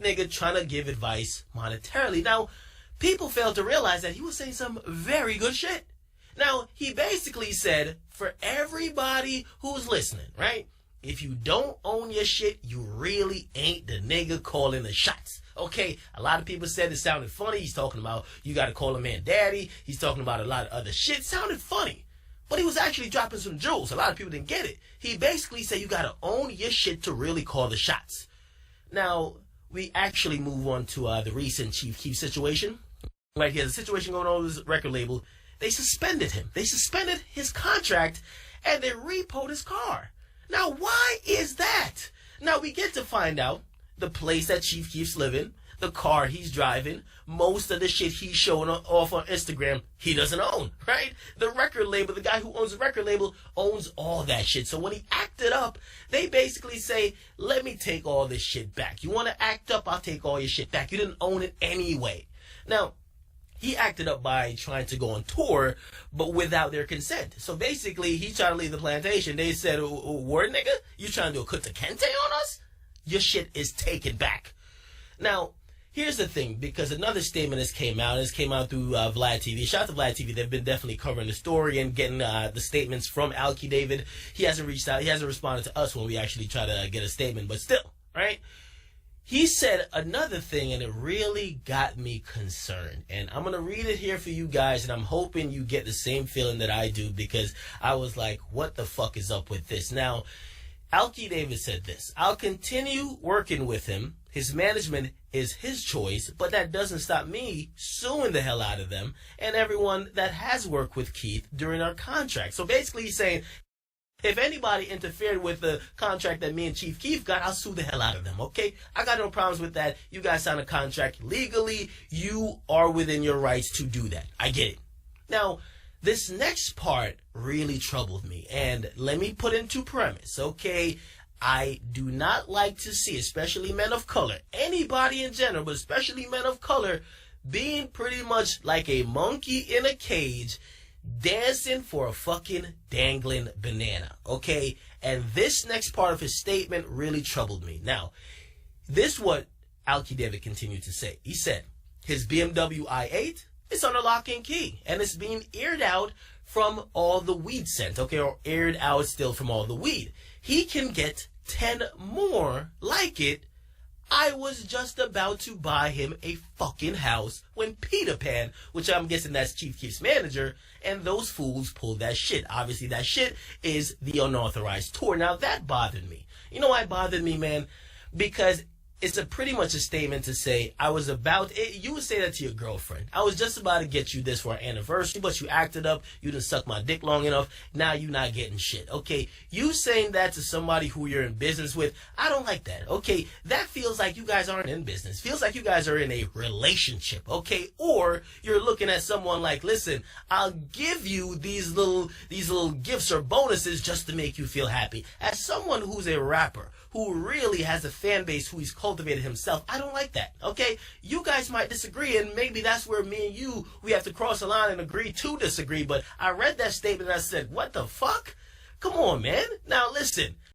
nigga trying to give advice monetarily. Now, people fail to realize that he was saying some very good shit. Now, he basically said, for everybody who's listening, right? If you don't own your shit, you really ain't the nigga calling the shots. Okay, a lot of people said it sounded funny. He's talking about you got to call a man daddy. He's talking about a lot of other shit. It sounded funny. But he was actually dropping some jewels. A lot of people didn't get it. He basically said you got to own your shit to really call the shots. Now, we actually move on to the recent Chief Keef situation. Right here, the situation going on with his record label. They suspended him. They suspended his contract, and they repoed his car. Now, why is that? Now, we get to find out the place that Chief Keef's living, the car he's driving, most of the shit he's showing off on Instagram, he doesn't own, right? The record label, the guy who owns the record label, owns all that shit. So when he acted up, they basically say, let me take all this shit back. You want to act up? I'll take all your shit back. You didn't own it anyway. Now, he acted up by trying to go on tour, but without their consent. So basically, he tried to leave the plantation. They said, word nigga, you trying to do a Kunta Kinte on us? Your shit is taken back. Now, here's the thing, because another statement has came out, and this came out through Vlad TV. Shout out to Vlad TV. They've been definitely covering the story and getting the statements from Alki David. He hasn't reached out. He hasn't responded to us when we actually try to get a statement, but still, right? He said another thing, and it really got me concerned. And I'm going to read it here for you guys, and I'm hoping you get the same feeling that I do, because I was like, what the fuck is up with this? Now, Alki David said this: I'll continue working with him. His management is his choice, but that doesn't stop me suing the hell out of them and everyone that has worked with Keith during our contract. So basically he's saying, if anybody interfered with the contract that me and Chief Keef got, I'll sue the hell out of them, okay? I got no problems with that. You guys signed a contract legally. You are within your rights to do that. I get it. Now, this next part really troubled me, and let me put into premise, okay? I do not like to see, especially men of color, anybody in general, but especially men of color, being pretty much like a monkey in a cage, dancing for a fucking dangling banana, okay? And this next part of his statement really troubled me. Now, this is what Alki David continued to say. He said, his BMW i8, it's under lock and key, and it's being aired out from all the weed scent, okay, or aired out still from all the weed. He can get 10 more like it. I was just about to buy him a fucking house when Peter Pan, which I'm guessing that's Chief Keef's manager, and those fools pulled that shit. Obviously, that shit is the unauthorized tour. Now, that bothered me. You know why it bothered me, man? Because it's pretty much a statement to say, I was about, you would say that to your girlfriend. I was just about to get you this for our anniversary, but you acted up, you didn't suck my dick long enough, now you're not getting shit, okay? You saying that to somebody who you're in business with, I don't like that, okay? That feels like you guys aren't in business. Feels like you guys are in a relationship, okay? Or you're looking at someone like, listen, I'll give you these little gifts or bonuses just to make you feel happy. As someone who's a rapper, who really has a fan base who he's cultivated himself, I don't like that, okay? You guys might disagree, and maybe that's where me and you, we have to cross the line and agree to disagree, but I read that statement and I said, what the fuck? Come on, man. Now, listen.